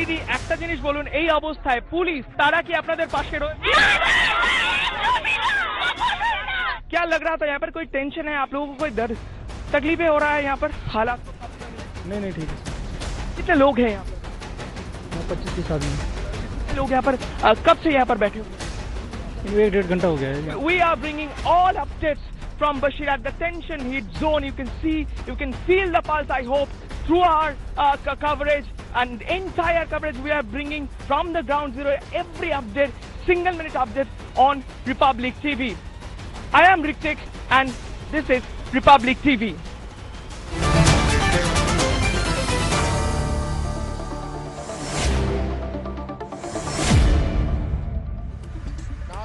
দিদি একটা জিনিস বলুন, এই অবস্থায় পুলিশ তারা কি আপনাদের পাশে রয়েছে? क्या लग रहा था यहाँ पर कोई टेंशन है आप लोगों को, कोई दर्द तकलीफें हो रहा है यहाँ पर हालात? नहीं ठीक है। कितने लोग हैं यहाँ पर? 25-30 आदमी। कितने लोग यहाँ पर कब से यहाँ पर बैठे हो? 1-1.5 घंटा हो गया है। We are bringing all updates from Bashir at the tension heat zone. You can see, you can feel the pulse, I hope, through our coverage and entire coverage we are bringing from the ground zero, every update, single minute update on Republic TV. I am Ritik and this is Republic TV.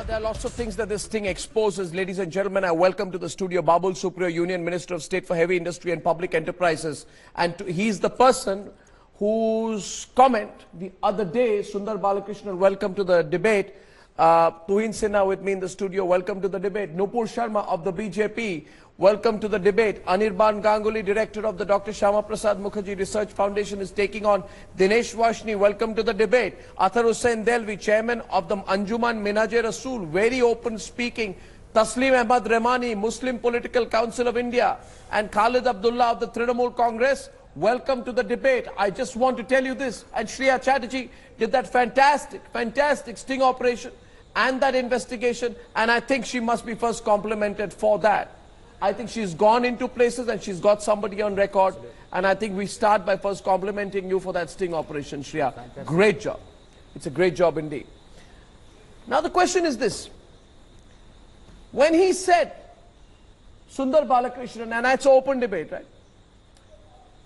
There are lots of things that this thing exposes. Ladies and gentlemen, I welcome to the studio Babul Supriyo, Union Minister of State for Heavy Industry and Public Enterprises. And he's the person whose comment the other day, Sundar Balakrishnan, welcome to the debate. Tuhin Sinha with me in the studio, welcome to the debate. Nupur Sharma of the BJP, welcome to the debate. Anirban Ganguly, director of the Dr. Shama Prasad Mukherjee Research Foundation, is taking on Dinesh Vashni, welcome to the debate. Athar Hussain Delvi, chairman of the Anjuman Minaje Rasool, very open speaking. Taslim Ahmad Rahmani, Muslim Political Council of India, and Khalid Abdullah of the Trinamool Congress, welcome to the debate. I just want to tell you this, and Shreya Chatterjee did that fantastic sting operation and that investigation, and I think she must be first complimented for that. I think she's gone into places and she's got somebody on record, and I think we start by first complimenting you for that sting operation, Shreya. Great job. It's a great job indeed. Now the question is this. When he said, Sundar Balakrishnan, and it's an open debate, right?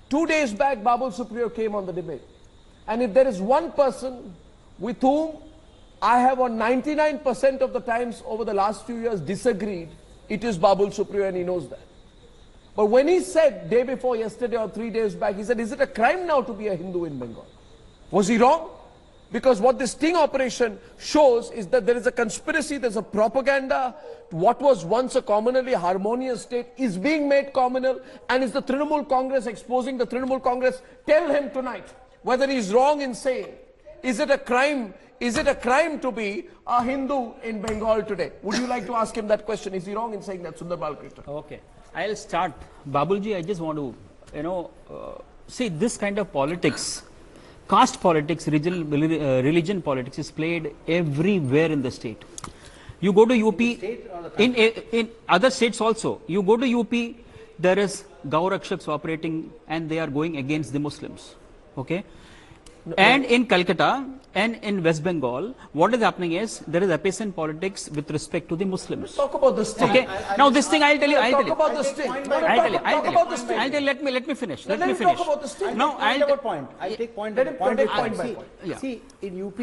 2 days back, Babul Supriyo came on the debate. And if there is one person with whom I have on 99% of the times over the last few years disagreed, it is Babul Supriyo, and he knows that. But when he said day before yesterday or 3 days back, he said, is it a crime now to be a Hindu in Bengal? Was he wrong? Because what this sting operation shows is that there is a conspiracy, there's a propaganda. What was once a communally harmonious state is being made communal, and is the Trinamool Congress exposing the Trinamool Congress? Tell him tonight whether he's wrong in saying, is it a crime? Is it a crime to be a Hindu in Bengal today? Would you like to ask him that question? Is he wrong in saying that, Sundar Balakrishnan? Okay, I'll start. Babulji, I just want to, see this kind of politics, caste politics, religion politics is played everywhere in the state. You go to UP, in other states also. You go to UP, there is Gaurakshaks operating and they are going against the Muslims. Okay. And in Calcutta and in West Bengal, what is happening is there is appeasement politics with respect to the Muslims. Talk about this thing. Okay. Now this thing I'll tell you. Talk about this thing. Let me finish. Let me finish. Talk about this thing. No, I'll take point by point. See, in UP,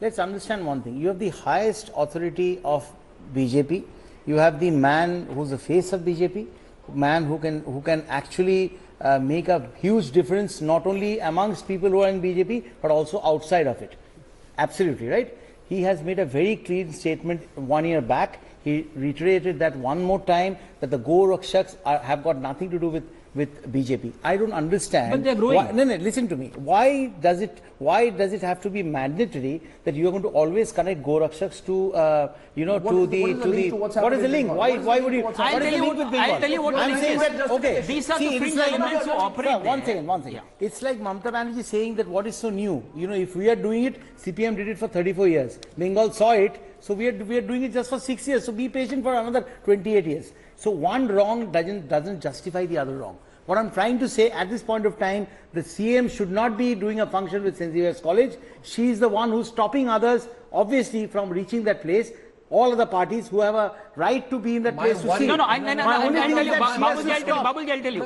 let's understand one thing. You have the highest authority of BJP. You have the man who's the face of BJP, man who can actually make a huge difference not only amongst people who are in BJP but also outside of it. Absolutely right. He has made a very clear statement 1 year back. He reiterated that one more time, that the Gorakshaks have got nothing to do with BJP. I don't understand. But they're growing. No, listen to me. Why does it have to be mandatory that you are going to always connect Gorakshaks to what is the link? Why would you? I'll tell you what I'm saying that, okay. These are the fringe elements who operate. One second. Yeah. It's like Mamata Banerjee saying that what is so new? If we are doing it, CPM did it for 34 years. Bengal saw it, so we are doing it just for 6 years. So be patient for another 28 years. So one wrong doesn't justify the other wrong. What I'm trying to say, at this point of time, the CM should not be doing a function with St. Xavier's College. She is the one who's stopping others, obviously, from reaching that place. All other parties who have a right to be in that place to see. No, I'll tell you. Babulji, I'll tell you.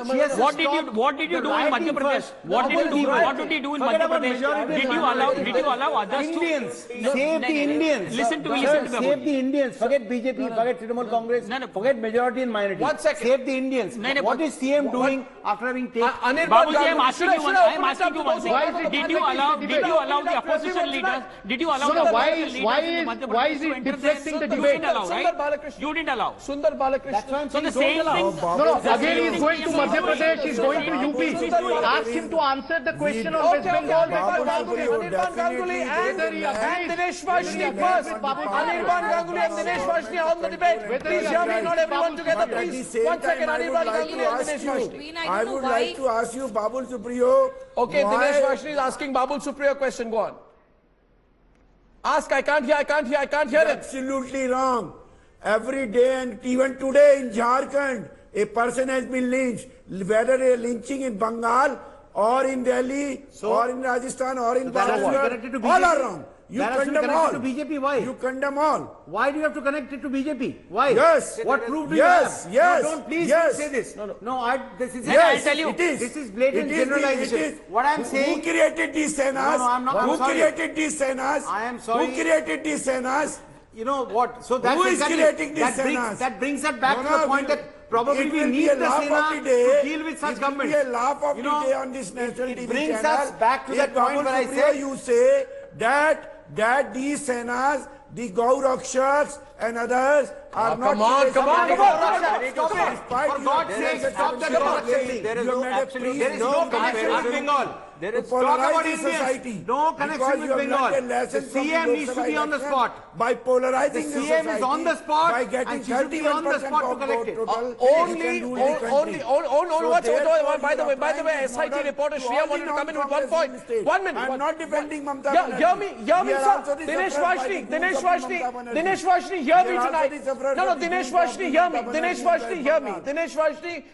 What did you do in Madhya Pradesh? What did you do in Madhya Pradesh? Did you allow others to? Save the Indians. Listen to me. Save the Indians. Forget BJP, forget Trinamool Congress, forget majority and minority. 1 second. Save the Indians. What is CM doing after having taken? Babulji, I'm asking you one thing. Did you allow the opposition leaders? Did you allow the opposition leaders? Why is it deflecting the debate? You didn't allow. Sundar Balakrishnan. That's why I'm So the saying same don't thing. allow. No, again he is going to Madhya Pradesh, he is going to UP. Ask him to answer the question on West Bengal. Anirban Ganguly and Dinesh Vaishnav first. Anirban Ganguly and Dinesh Vaishnav on the debate. Please hear me, not everyone together, please. 1 second, Anirban Ganguly and Dinesh Vaishnav. I would like to ask you, Babul Supriyo. Okay, Dinesh Vaishnav is asking Babul Supriyo a question. Go on. Ask. I can't hear it. Absolutely wrong. Every day and even today in Jharkhand, a person has been lynched. Whether a lynching in Bengal or in Delhi or in Rajasthan or in that has to be Bihar, connected to all BJP. are wrong. You That has to be condemn all. connected to BJP. Why? You condemn all. Why do you have to connect it to BJP? Why? Yes. What proof do Yes, you have? yes, No, don't please yes. don't say this. No, this is. Yes, I'll tell you. it is. This is blatant It is generalization. it is. What I'm saying. Who created these senas? No, I'm not- I'm Who sorry. created these senas? I am sorry. Who created these senas? You know what? So that's Who is exactly, creating these that brings us back No, to no, the point that probably it we will be need a the laugh Sena of the day. to deal with such It governments. will be a laugh of You the know, day on this national it TV brings channel. us back to that If point Babul where I Supriyo, said you say that these senas, the Gaurakshaks and others are not. Come on. Stop it. Despite For your God's sake, presence stop and that your nonsense. thing, There is you no have made a absolute, plea there is no connection with Bengal. There is talk polarize about the Indians. society. No Because connection with you have learned a Bengal. lesson The from the CM Lok needs to Sabha be on the election spot. by polarizing The the CM is society, on the spot by and getting she should be on the 31% spot to of collect vote it. total. Only, So therefore, by the you way, apply this SIT model reporter to Shriya all wanted the to come in with 1 non-Congress point. in the state. 1 minute. I'm not defending Mamata Yeah, hear me, We are sir. also the Dinesh sufferers by Vaishnav, the Dinesh goons of Vaishnav, Mamata Banerjee. Dinesh Vaishnav, hear me We are also tonight. the sufferers No, by the Dinesh goons of Vaishnav, hear me. Mamata Dinesh Banerjee Vaishnav, hear me. in Dinesh Vaishnav,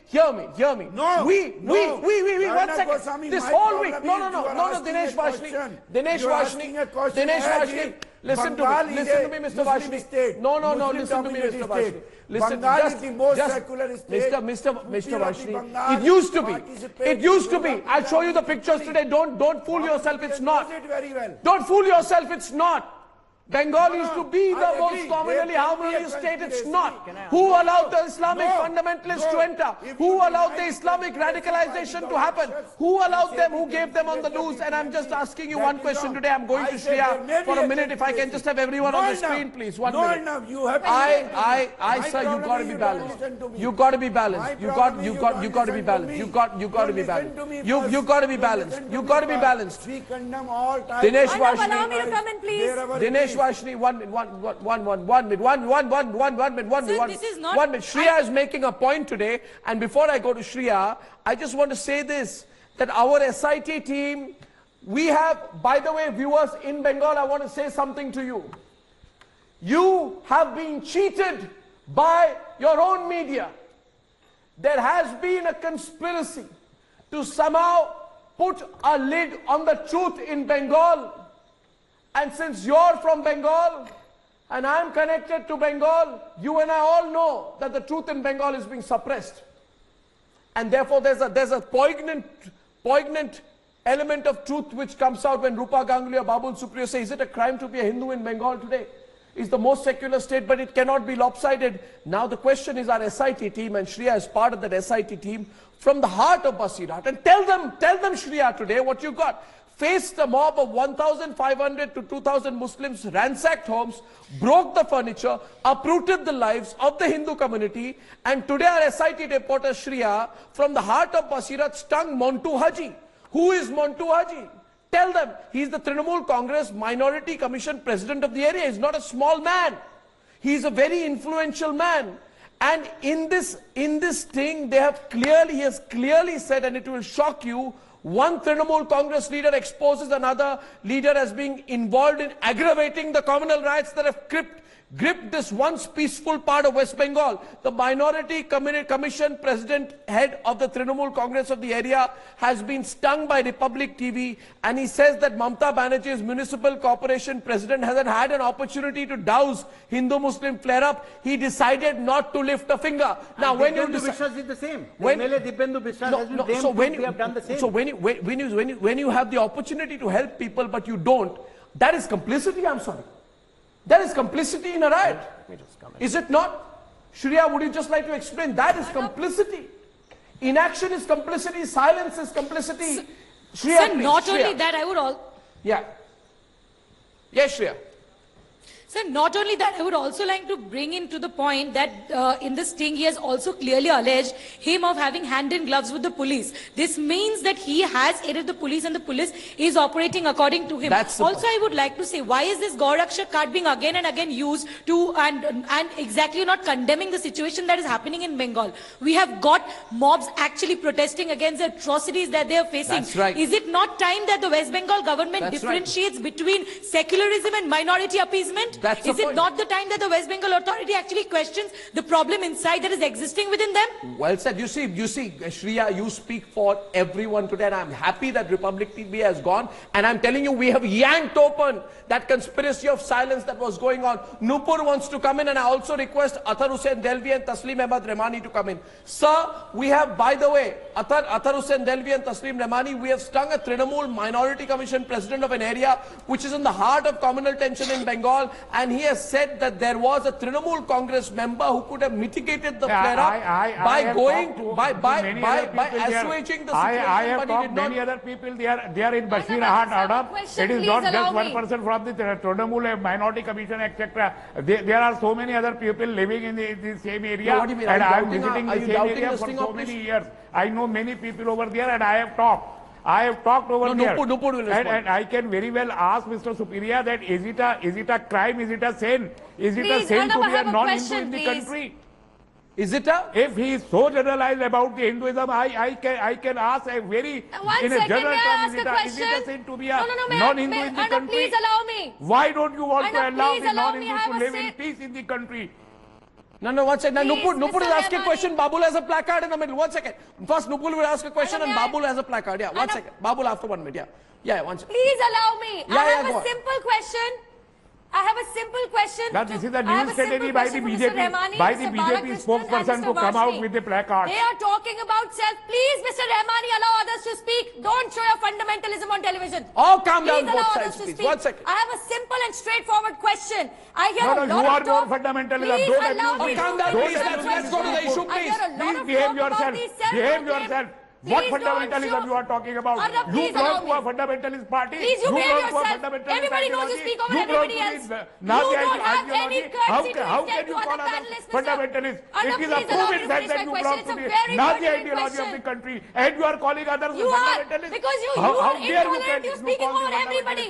hear me. No, We, no. 1 Arnab second. Goswami, This my whole week, problem is you are asking Dinesh a Vaishnav, question. Dinesh You are asking a Vaishnav, question Dinesh as Vaishnav, if listen to Bengal me, is listen a to me, Mr. Muslim Vaishnav. state. No, Muslim listen to me, dominated Mr. Vaishnav. state. Listen, Bengal is the most secular state. Mr. Vaishnav, Bengal it used to be. participate It used to in be. Durga I'll show you the Puja pictures today. Don't fool yourself. It's not. knows it very well. Don't fool yourself. It's not. Bengal used to be I the agree. most nominally There can be a harmonious state. It's conspiracy. not. Who allowed the Islamic No. fundamentalists to No. enter? If Who you allowed the deny Islamic the conspiracy radicalization by to happen? Gaurakshaks, Who allowed you them? say Who gave them on the there loose? And I'm just asking you That one is question wrong. today. I'm going I to said there may Shriya for be a a minute. If I can conspiracy. just have everyone No, on the Arnab. screen, please. 1 No, minute. Arnab, you have to I, listen to me. sir, you problem got to is be you don't balanced. listen to me. You got to be My balanced. You problem is got to be don't listen to balanced. me. You got to be Don't listen balanced. to me You first. got to be Don't balanced. listen You me got to be first. balanced. We condemn all types. Dinesh of Vaishnav. Allow me to come in, please. wherever it Dinesh is. Vaishnav, 1 minute, 1 minute. Sir, 1 minute. Shriya is making a point today, and before I go to Shriya, I just want to say this, that our SIT team, we have, by the way, viewers in Bengal, I want to say something to you. You have been cheated by your own media. There has been a conspiracy to somehow put a lid on the truth in Bengal. And since you're from Bengal and I'm connected to Bengal, you and I all know that the truth in Bengal is being suppressed. And therefore there's a poignant element of truth which comes out when Rupa Ganguly or Babul Supriyo say, is it a crime to be a Hindu in Bengal today? It's the most secular state, but it cannot be lopsided. Now the question is our SIT team, and Shriya is part of that SIT team, from the heart of Basirat. And tell them Shriya today what you got. Faced a mob of 1,500 to 2,000 Muslims, ransacked homes, broke the furniture, uprooted the lives of the Hindu community, and today our SIT reporter Shriya, from the heart of Basirat, stung Montu Haji. Who is Montu Haji? Tell them, he's the Trinamool Congress Minority Commission President of the area. He's not a small man. He's a very influential man. And in this thing, he has clearly said, and it will shock you, one Trinamool Congress leader exposes another leader as being involved in aggravating the communal riots that have gripped this once peaceful part of West Bengal. The Minority Commission President, head of the Trinamool Congress of the area, has been stung by Republic TV, and he says that Mamata Banerjee's Municipal Corporation President hasn't had an opportunity to douse Hindu-Muslim flare-up. He decided not to lift a finger. Now, And when you Dibyendu Biswas did the same. When- MLA Dibyendu Biswas has been blamed so when they have done the same. so when you have the opportunity to help people but you don't, that is complicity. I'm sorry. That is complicity in a riot. Is it not? Shriya, would you just like to explain? That is complicity. Inaction is complicity. Silence is complicity. Shriya, Sir, please, not Shriya. only that, I would all. Yeah. Yes, Shriya. So not only that, I would also like to bring in to the point that in this sting, he has also clearly alleged him of having hand in gloves with the police. This means that he has aided the police and the police is operating according to him. Also, I would like to say, why is this Gaurakshak card being again and again used to, and exactly not condemning the situation that is happening in Bengal? We have got mobs actually protesting against the atrocities that they are facing. That's right. Is it not time that the West Bengal government differentiates between secularism and minority appeasement? Is it not the time that the West Bengal Authority actually questions the problem inside that is existing within them? Well said. You see, Shreya, you speak for everyone today, and I'm happy that Republic TV has gone. And I'm telling you, we have yanked open that conspiracy of silence that was going on. Nupur wants to come in, and I also request Athar Hussain Delvi and Taslim Ahmad Rahmani to come in. Sir, we have, by the way, Athar Hussain Delvi and Taslim Rahmani, we have stung a Trinamool Minority Commission president of an area which is in the heart of communal tension in Bengal, and he has said that there was a Trinamool Congress member who could have mitigated the flare-up by assuaging the situation. I have talked to many other people. They are in Bashirahat, Arnab. It is not just one person from the Trinamool Minority Commission, etc. There are so many other people living in the same area, no, what do you mean? and I am visiting the same area for so many years. I know many people over there, and I have talked. Over there. Nupur will respond. And I can very well ask Mr. Superior that is it a crime, is it a sin? Is it a sin to be a non-Hindu in the country? Is it a? If he is so generalized about the Hinduism, I can ask a very, in a general term, is it a sin to be a non-Hindu in the country? Please allow me. Why don't you want to allow the non-Hindus to live in peace in the country? No, one second. Nupur is asking a question. Babul has a placard in the middle. 1 second. First, Nupur will ask a question and Babul has a placard. Yeah, 1 second. Babul after 1 minute. Yeah, 1 second. Please allow me. I have a simple question. Now, this is a new strategy by the BJP spokesperson to come out with the placard. They are talking about self. Please, Mr. Rahmani, allow others to speak. Don't show your fundamentalism on television. Oh, calm down both sides, please. 1 second. I have a simple and straightforward question. I hear a lot you of are talk. more fundamentalist. Please Don't allow me. Calm down, please. Let's go to the issue, please. Please behave yourself. What fundamentalism you are talking about? Arnab, You belong to a fundamentalist party. Please, you behave yourself. Everybody knows you speak over everybody else. You don't have any courtesy to extend to other panelists, fundamentalist? Arnab, It is a proven fact that you belong to the Nazi ideology of the country, and you are calling others fundamentalists. Because you are intolerant. You speak over everybody.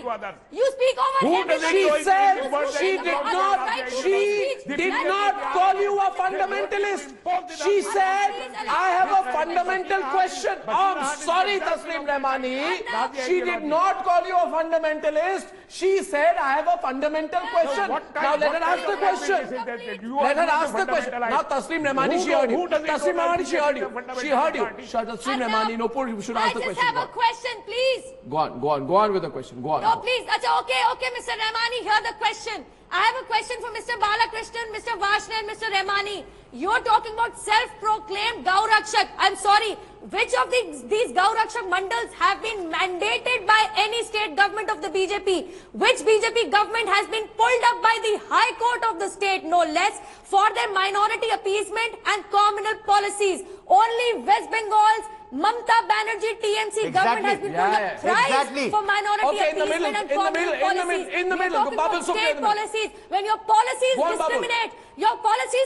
You speak over everybody. She did not call you a fundamentalist. She said, I have a fundamental question. Oh, I'm sorry, Taslim Rahmani. She did not call you a fundamentalist. She said, I have a fundamental question. Now let her ask the question. Let her ask the question. Now Taslim Rahmani, she heard you. Taslim Rahmani, she heard you. She heard you. Taslim Rahmani, Nupur, you should ask the question. I just have a question, please. Go on with the question. Go on. No, please. Okay, Mr. Rahmani, hear the question. I have a question for Mr. Balakrishnan, Mr. Varshney, and Mr. Rahmani. You're talking about self-proclaimed Gaurakshak. I'm sorry. Which of these Gaurakshak mandals have been mandated by any state government of the BJP? Which BJP government has been pulled up by the High Court of the state, no less, for their minority appeasement and communal policies? Only West Bengal's Mamta Banerjee TMC government has been pulled up thrice for minority appeasement and communal policies. In the middle, state policies. When your policies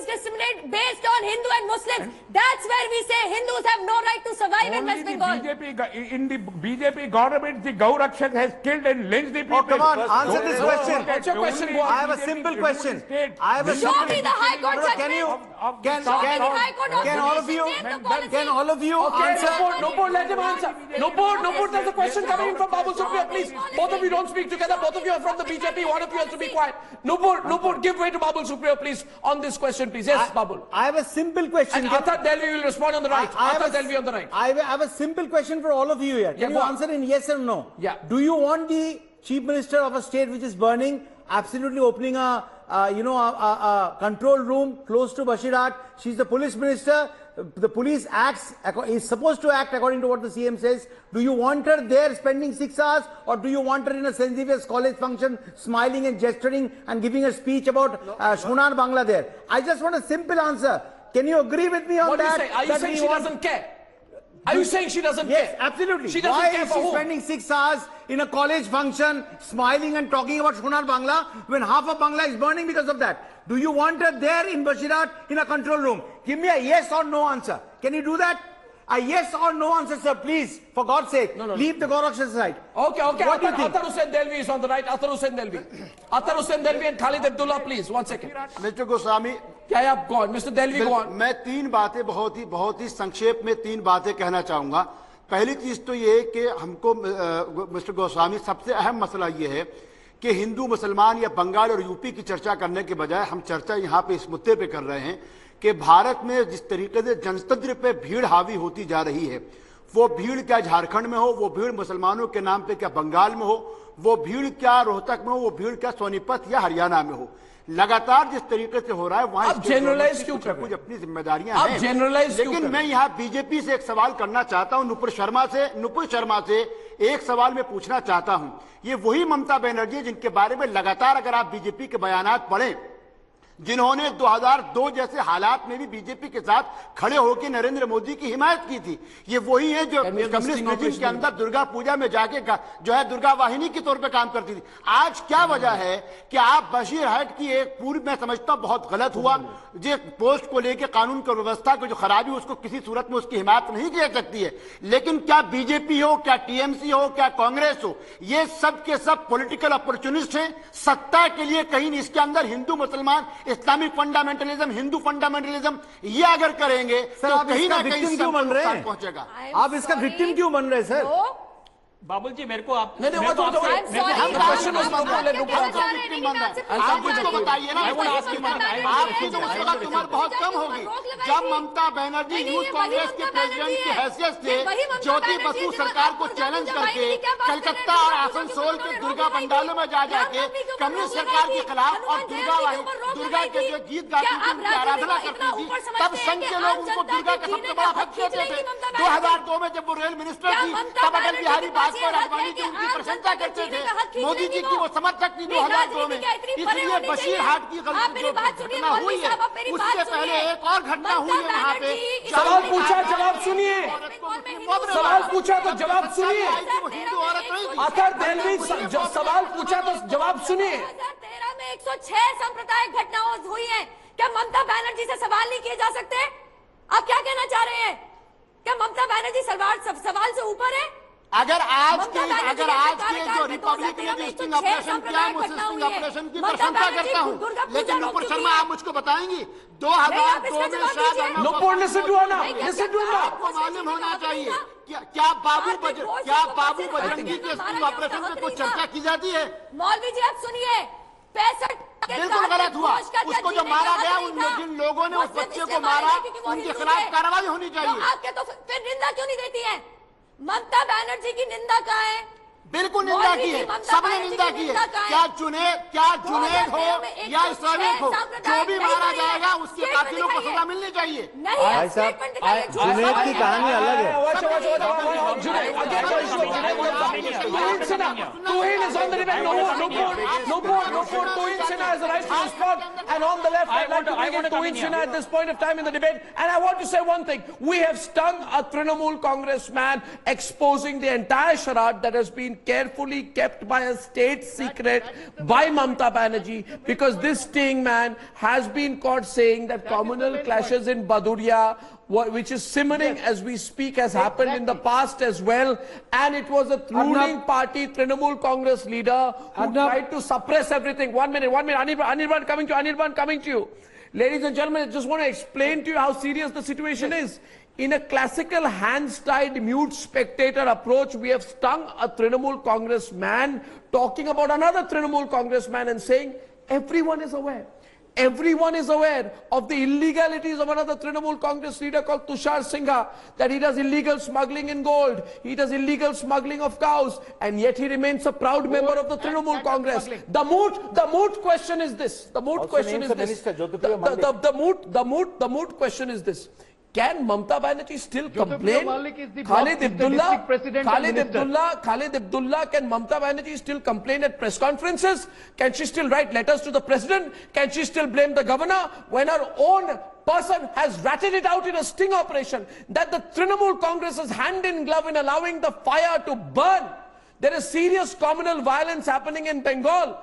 discriminate based on Hindu and Muslims, that's where we say Hindus have no right to survive in West Bengal. In the BJP government, the Gaurakshak has killed and lynched the people. Oh, come on, answer this question. What's your question? I have a simple question. Show me the High Court judgment. Can all of you answer? Nupur, let him answer. Nupur, there's a question coming in from Babu Supriya, please. Both of you don't speak together. Both of you are from the BJP. One of you has to be quiet. Nupur, give way to Babu Supriya, please, on this question, please. Yes, Babu. I have a simple question. And Athar Delvi will respond on the right. Athar Delvi on the right. I have a simple question for all of you here. Can you answer in yes or no? Yeah. Do you want the Chief Minister of a state which is burning absolutely opening a control room close to Bashirat? She's the police minister. The police is supposed to act according to what the CM says. Do you want her there spending 6 hours, or do you want her in a St. Xavier's college function smiling and gesturing and giving a speech about Shunar Bangla there? I just want a simple answer. Can you agree with me on that? What do you say? Are you saying she doesn't care? Are you saying she doesn't Yes, care? absolutely. She doesn't Why care is for she who? spending 6 hours in a college function, smiling and talking about Sonar Bangla, when half of Bangla is burning because of that? Do you want her there in Bashirat in a control room? Give me a yes or no answer. Can you do that? A yes or no answer, sir, please. For God's sake, leave the Gorakshas aside. Okay, okay. What do you think? Athar Hussain Delvi is on the right. Athar Hussain Delvi. Athar Hussain Delvi and Khalid Abdullah, please. 1 second. Mister Goswami, क्या है आप go on. Mr. Delvi, go on. मैं तीन बातें बहुत ही संक्षेप में तीन बातें कहना चाहूंगा। पहली चीज तो ये कि हमको मिस्टर गोस्वामी सबसे अहम मसला ये है कि हिंदू मुसलमान या बंगाल और यूपी की चर्चा करने के बजाय हम चर्चा यहाँ पे इस मुद्दे पे कर रहे हैं कि भारत में जिस तरीके से जनतंत्र पे भीड़ हावी होती जा रही है, वो भीड़ क्या झारखंड में हो, वो भीड़ मुसलमानों के नाम पे क्या बंगाल में हो, वो भीड़ क्या रोहतक में हो, वो भीड़ क्या सोनीपत या हरियाणा में हो, लगातार जिस तरीके से हो रहा है वहां जनरलाइज क्यों कर कुछ अपनी जिम्मेदारियां आप हैं। जनरलाइज क्यों लेकिन मैं यहाँ बीजेपी से एक सवाल करना चाहता हूं, नुपुर शर्मा से एक सवाल मैं पूछना चाहता हूं। ये वही ममता बनर्जी जिनके बारे में लगातार अगर आप बीजेपी के बयानात पढ़ें, जिन्होंने 2002 जैसे हालात में भी बीजेपी के साथ खड़े होकर नरेंद्र मोदी की हिमायत की थी, ये वही है जो कम्युनिस्ट रेजिम के अंदर दुर्गा पूजा में जाके जो है दुर्गा वाहिनी के तौर पे काम करती थी। आज क्या वजह है कि आप बशीर हट की एक पूरी, मैं समझता हूं बहुत गलत हुआ, जिस पोस्ट को लेकर कानून की व्यवस्था को जो खराबी उसको किसी सूरत में उसकी हिमायत नहीं की जा सकती है, लेकिन क्या बीजेपी हो, क्या टीएमसी हो, क्या कांग्रेस हो, ये सब के सब पॉलिटिकल अपॉर्चुनिस्ट हैं। सत्ता के लिए कहीं इसके अंदर हिंदू मुसलमान, इस्लामिक फंडामेंटलिज्म, हिंदू फंडामेंटलिज्म ये अगर करेंगे तो कहीं ना कहीं क्यों बन रहे हैं? पहुंचेगा। आप इसका विक्टिम क्यों बन रहे हैं सर? बाबुल जी मेरे को आप नहीं नहीं, वो तो क्वेश्चन was not बोले नुपुर आप मुझको बताइए ना, आपकी तो उस वक्त उम्र बहुत कम होगी जब ममता बनर्जी यूथ कांग्रेस के प्रेसिडेंट की हैसियत से ज्योति बसु सरकार को चैलेंज करके कलकत्ता और आसनसोल के दुर्गा पंडालों में जा जाके कम्युनिस्ट सरकार के खिलाफ और दुर्गा के जो गीत गाती थी, उनकी आराधना करती थी, तब संघ के लोग उनको दुर्गा का सबसे बड़ा भक्त कहते थे। 2002 में जब वो रेल मिनिस्टर थी तब अटल बिहारी वाजपेयी और अडवाणी जी उनकी प्रशंसा करते थे, मोदी जी की वो समर्थक थी 2002 में। इसलिए बशीर हाट की घटना हुई है, उससे पहले एक और घटना हुई है वहाँ पे। सवाल पूछा जवाब सुनिए, सवाल पूछा तो जवाब सुनिए। हिंदू औरत नहीं थी। अथर देलवी सवाल पूछा तो जवाब सुनिए। 2013 में 106 सांप्रदायिक घटनाएं हुई हैं। क्या ममता बनर्जी से सवाल नहीं किए जा सकते? आप क्या कहना चाह रहे हैं? क्या ममता बनर्जी सवाल से ऊपर है? अगर आज के जो रिपब्लिक ने जो स्टिंग ऑपरेशन किया, मैं उस स्टिंग ऑपरेशन की प्रशंसा करता हूँ, लेकिन नुपुर शर्मा आप मुझको बताएंगी 2002 में शायद नुपुर लिसन टू अर्नब, आपको मालूम होना चाहिए क्या बाबू बजरंगी के स्टिंग ऑपरेशन पे कुछ चर्चा की जाती है? मौलवी जी आप सुनिए, 65 बिल्कुल गलत हुआ। उसको जो मारा गया, जिन लोगों ने उस बच्चे को मारा उनके खिलाफ कार्रवाई होनी चाहिए। आपके तो फिर निंदा क्यों नहीं देती है? ममता बनर्जी की निंदा कहाँ है? बिल्कुल निंदा की है, सबने निंदा की है। क्या जुनेद हो या इस्लामिक हो, जो भी मारा जाएगा उसके कातिलों को सजा मिलनी चाहिए। भाई साहब, जुनेद की कहानी अलग है। And on the left, I'd like to bring in Tuhin Sinha at this point of time in the debate. And I want to say one thing. We have stung a Trinamool congressman exposing the entire charade that has been carefully kept by a state secret by Mamta Banerjee, because this sting man has been caught saying that communal clashes in Baduria, which is simmering as we speak, has happened in the past as well, and it was a ruling party Trinamool Congress leader who tried to suppress everything. One minute, Anirban coming to you. Ladies and gentlemen, I just want to explain to you how serious the situation is. In a classical hands-tied mute spectator approach, we have stung a Trinamool congressman talking about another Trinamool congressman and saying everyone is aware. Everyone is aware of the illegalities of another Trinamool Congress leader called Tushar Singha, that he does illegal smuggling in gold, he does illegal smuggling of cows, and yet he remains a proud member of the Trinamool Congress. The moot question is this. The moot question is this. The moot question is this. Can Mamta Banerjee still complain? Khalid Abdullah, can Mamta Banerjee still complain at press conferences? Can she still write letters to the president? Can she still blame the governor when her own person has ratted it out in a sting operation that the Trinamool Congress is hand in glove in allowing the fire to burn. There is serious communal violence happening in Bengal.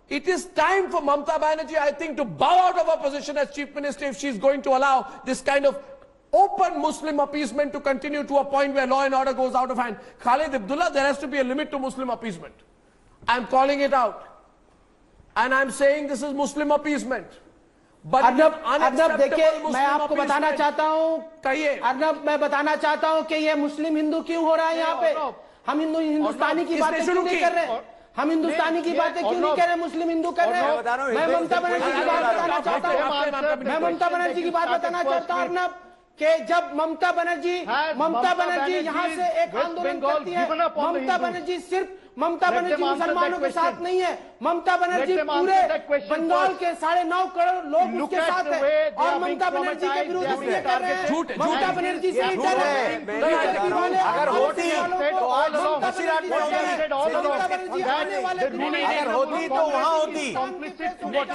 It is time for Mamata Banerjee, I think, to bow out of her position as Chief Minister if she is going to allow this kind of open Muslim appeasement to continue to a point where law and order goes out of hand. Khalid Abdullah, there has to be a limit to Muslim appeasement. I'm calling it out. And I'm saying this is Muslim appeasement. But Arnab देखिए, मैं आपको बताना चाहता हूं, अर्नब मैं बताना चाहता हूं कि ये मुस्लिम हिंदू क्यों हो रहा है यहाँ पे। हम हिंदुस्तानी की बातें क्यों नहीं कर रहे? हम हिंदुस्तानी की बातें क्यों नहीं कर रहे? मुस्लिम हिंदू कर रहे हैं। मैं ममता बनर्जी की बात बताना चाहता हूँ, मैं ममता बनर्जी की बात बताना चाहता हूँ अर्नब, कि जब ममता बनर्जी यहाँ से एक आंदोलन करती है, ममता बनर्जी सिर्फ ममता बनर्जी मुसलमानों के साथ नहीं है, ममता बनर्जी पूरे बंगाल के 9.5 करोड़ लोग उसके साथ है और ममता बनर्जी के विरोध इसलिए कर रहे हैं। ममता बनर्जी से डर है। अगर होती तो वहाँ होती।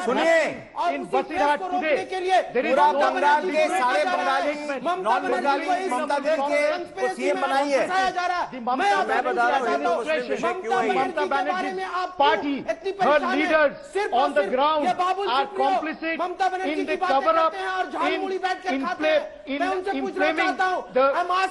सुनिए, के लिए पूरा बंगाल के सारे बंगाली ममता बनर्जी को सीएम बनाई है। मैं बता रहा हूँ, Mamata Banerjee's party, her leaders on the ground are complicit in the cover-up, in inflaming the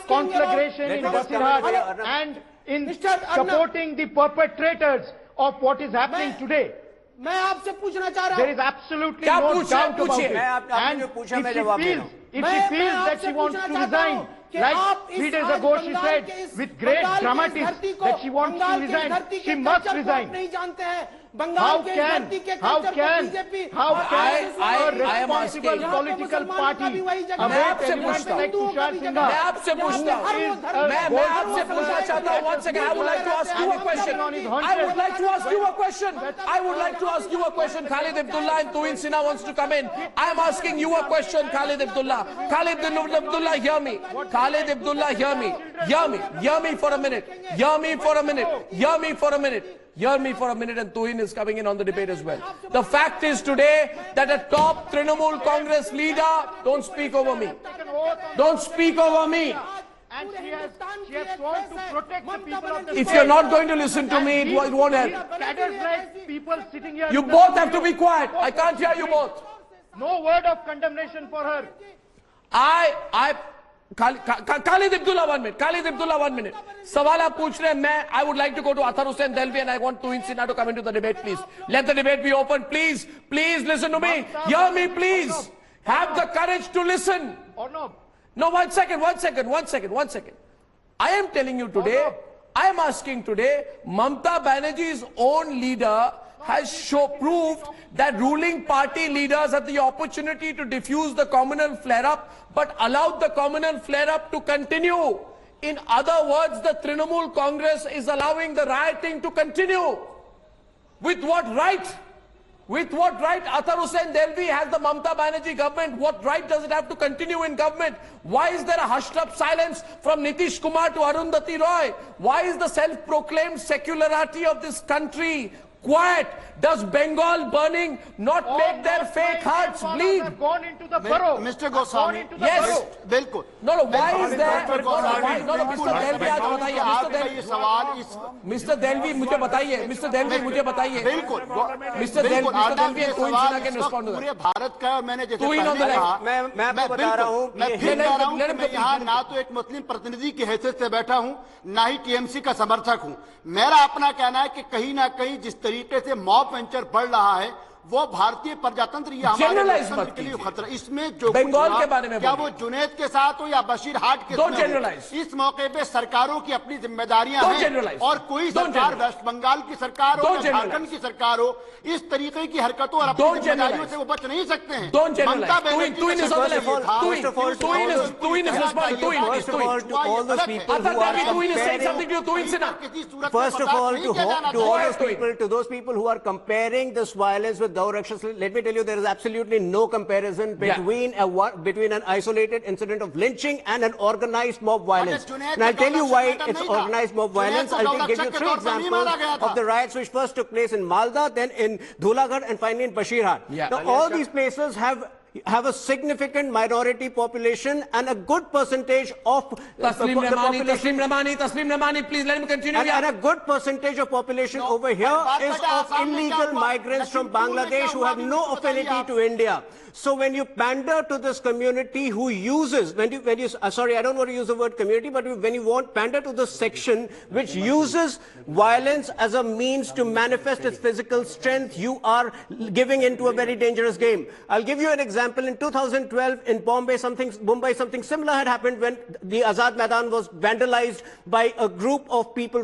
conflagration in Basirhat and in supporting the perpetrators of what is happening today. मैं आपसे पूछना चाह रहा हूं, there is absolutely no doubt about it. And if she feels that she wants to resign, like 3 days ago she said with great dramatism that she wants to resign, she must resign. How can a responsible political party, a great element like Tushar Singha, मैं आपसे पूछता हूं, once again, I would like to ask you a question. I would like to ask you a question. Khalid Abdullah and Tuhin Sinha wants to come in. I am asking you a question, Khalid Abdullah. Khalid Abdullah, hear me. Khalid Abdullah, hear me. Hear me for a minute. Hear me for a minute, and Tuhin is coming in on the debate as well. The fact is today that a top Trinamool Congress leader, don't speak over me. Don't speak over me. And she has sworn to protect the people of the If you're not going to listen to me, it won't help. Cadres like people sitting here. You both have to be quiet. I can't hear you both. No word of condemnation for her. Khalid Abdullah, 1 minute. Khalid Abdullah, 1 minute. सवाल आप पूछ रहे हैं, I would like to go to Athar Hussain Delvi and I want Tuhin Sinha to come into the debate, please. Let the debate be open, please. Please listen to me. Hear me, please. Have the courage to listen. No, 1 second. I am telling you today, I am asking today, Mamata Banerjee's own leader has proved that ruling party leaders had the opportunity to diffuse the communal flare-up, but allowed the communal flare-up to continue. In other words, the Trinamool Congress is allowing the rioting to continue. With what right? With what right? Athar Hussain Delvi has the Mamata Banerjee government. What right does it have to continue in government? Why is there a hushed-up silence from Nitish Kumar to Arundhati Roy? Why is the self-proclaimed secularity of this country quiet? Does Bengal burning not make their fake hearts bleed? Gone into the burrow. Mr. Goswami. Yes. बिल्कुल. No, why is there? Mr. Delvi, आज बताइए. Mr. Delvi, मुझे बताइए. Mr. Delvi, बिल्कुल. Mr. Delvi and Tuhin Sinha can respond to that. पूरे भारत का मैंने जैसे Tuhin on the line. मैं आपको बता रहा हूँ, मैं फिर कह रहा हूँ कि मैं यहाँ ना तो एक मुस्लिम प्रतिनिधि की हैसियत से बैठा हूँ, ना ही टीएमसी का समर्थक हूँ. मेरा अपना कहना है कि कहीं ना कहीं जिस तरीके से मॉब वेंचर बढ़ रहा है वो भारतीय प्रजातंत्र या हमारे लोकतंत्र के लिए खतरा. इसमें जो बंगाल के बारे में क्या वो जुनैद के साथ हो या बशीर हाट के साथ, इस मौके पे सरकारों की अपनी जिम्मेदारियां हैं और कोई सरकार वेस्ट बंगाल की सरकार हो या झारखंड की सरकार हो इस तरीके की हरकतों और अपनी जिम्मेदारियों से वो बच नहीं सकते हैं. ममता First of all, to those people who are comparing this violence with Gaurakshas, let me tell you, there is absolutely no comparison between an isolated incident of lynching and an organized mob violence. And I'll tell you why it's organized mob violence. I'll give you 3 examples of the riots which first took place in Malda, then in Dhulagarh, and finally in Bashirhat. Now, all these places have have a significant minority population and a good percentage of Taslim Ramani, please let him continue. And a good percentage of population over here is of illegal migrants from Bangladesh who have no affinity to India. So when you pander to this community who uses, sorry, I don't want to use the word community, but when you pander to this section which uses violence as a means to manifest its physical strength, you are giving into a very dangerous game. I'll give you an example. In 2012 in Mumbai, something similar had happened when the Azad Maidan was vandalized by a group of people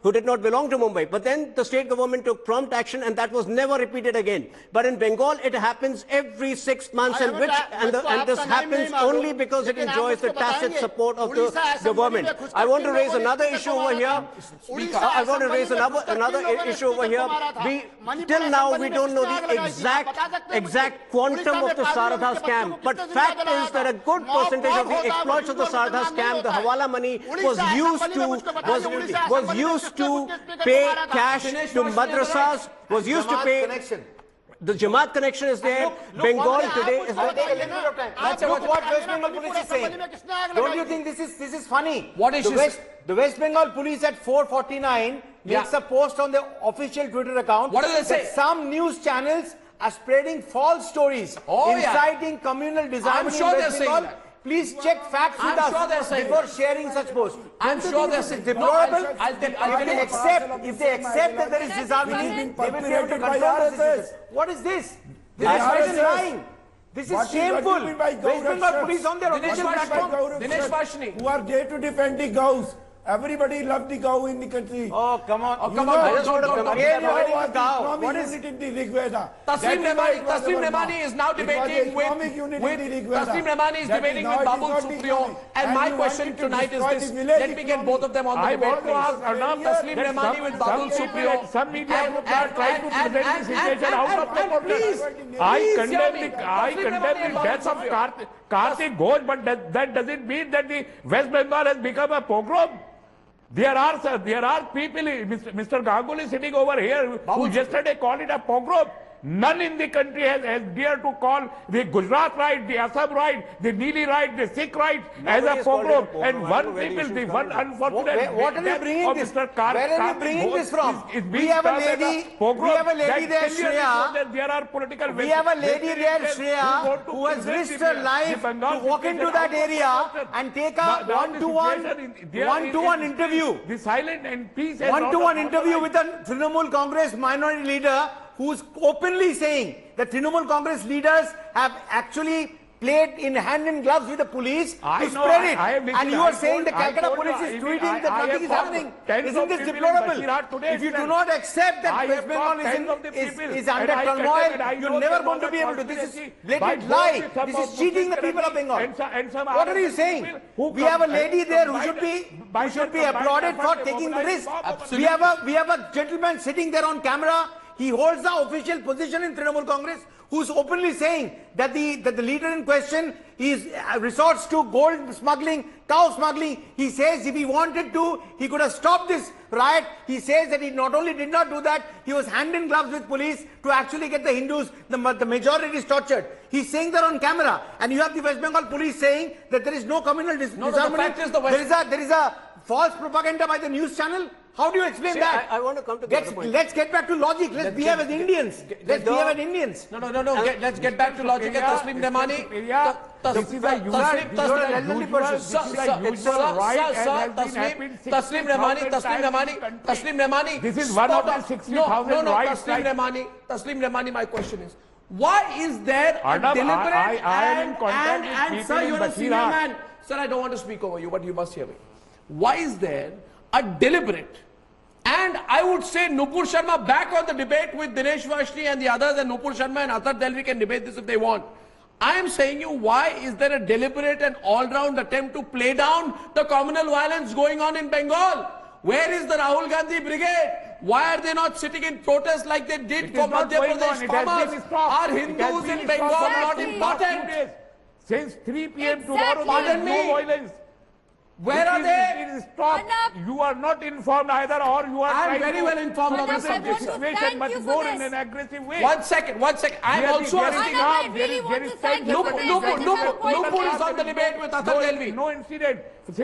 who did not belong to Mumbai. But then the state government took prompt action and that was never repeated again. But in Bengal, it happens every 6 months, and this happens only because it enjoys the tacit support of the government. I want to raise another issue over here. Till now, we don't know the exact quantum of the Saradha scam. But fact is that a good percentage of the exploits of the Saradha scam, the Hawala money, was used to pay cash to madrasas, was used to pay. The Jamaat connection is there. Bengal today is there. That's what West Bengal police is saying. Don't you think this is funny? What is this? The West Bengal police at 4:49 makes a post on their official Twitter account. What do they say? Some news channels are spreading false stories, inciting communal disharmony in West Bengal. Please check facts with us before sharing such posts. I'm sure they're saying deplorable. If they accept that there is disharmony, they will be able to control this. What is this? This is lying. This is shameful. West Bengal police on their official platform. Dinesh Vashni, who are there to defend the cows. Everybody loves the cow in the country. Oh, come on. What is it in the Rig Veda? Taslim Ramani is now debating with Taslim Ramani is debating with Babul Supriyo. And my question tonight is this. Let me get both of them on the debate, please. Taslim Ramani with Babul Supriyo. Some media groups are trying to present the situation out of proportion. I condemn the death of Karthik Ghosh, but that doesn't mean that the West Bengal has become a pogrom. There are people, Mr. Ganguly sitting over here, who yesterday called it a pogrom. None in the country has dared to call the Gujarat right, the Assam right, the Nili right, the Sikh right as a pogrom. And one unfortunate what are you bringing this? Where are you bringing this from? We have a lady there, Shreya. There are political. We have a lady there, Shreya, who has risked her life to walk into that area and take a one-to-one interview. The silent and peace. One-to-one interview with a Trinamool Congress minority leader, who's openly saying that Trinamool Congress leaders have actually played in hand in gloves with the police to spread it. And you are saying the Calcutta police is tweeting that nothing is happening. Isn't this deplorable? If you do not accept that West Bengal is under turmoil, you're never going to be able to. This is blatant lie. This is cheating the people of Bengal. What are you saying? We have a lady there who should be applauded for taking the risk. We have a gentleman sitting there on camera. He holds the official position in Trinamool Congress, who's openly saying that the leader in question resorts to gold smuggling, cow smuggling. He says if he wanted to, he could have stopped this riot. He says that he not only did not do that, he was hand in gloves with police to actually get the Hindus, the majority is tortured. He's saying that on camera. And you have the West Bengal police saying that there is no communal disharmony. There is a false propaganda by the news channel. How do you explain that? I want to come to Let's get back to logic. Let's behave as Indians. Let's behave as Indians. No. Let's get back to logic. Taslim Ramani. Taslim Ramani. This is one of the 60,000 rights. Taslim Ramani, my question is, why is there a Arnab, deliberate I am in contact with people sir, you're in a senior Bashirhat. man. Sir, I don't want to speak over you, but you must hear me. Why is there a deliberate, and I would say Nupur Sharma back on the debate with Dinesh Vashni and the others, and Nupur Sharma and Atar Delvi can debate this if they want. I am saying you, why is there a deliberate and all-round attempt to play down the communal violence going on in Bengal? Where is the Rahul Gandhi brigade? Why are they not sitting in protest like they did for Madhya Pradesh farmers? Are Hindus in Bengal not important? Since 3 p.m. tomorrow, there is no violence. Where are they? It is stop. Arnab. You are not informed either, or you are I am trying very to well informed of Arnab, this I want to situation. situation thank much you for more in this. an aggressive way. One second. I am also There is asking. Arnab, I enough, really want to thank you for this. I just have a point of Nupur is on the debate with Atal Delvi. No incident.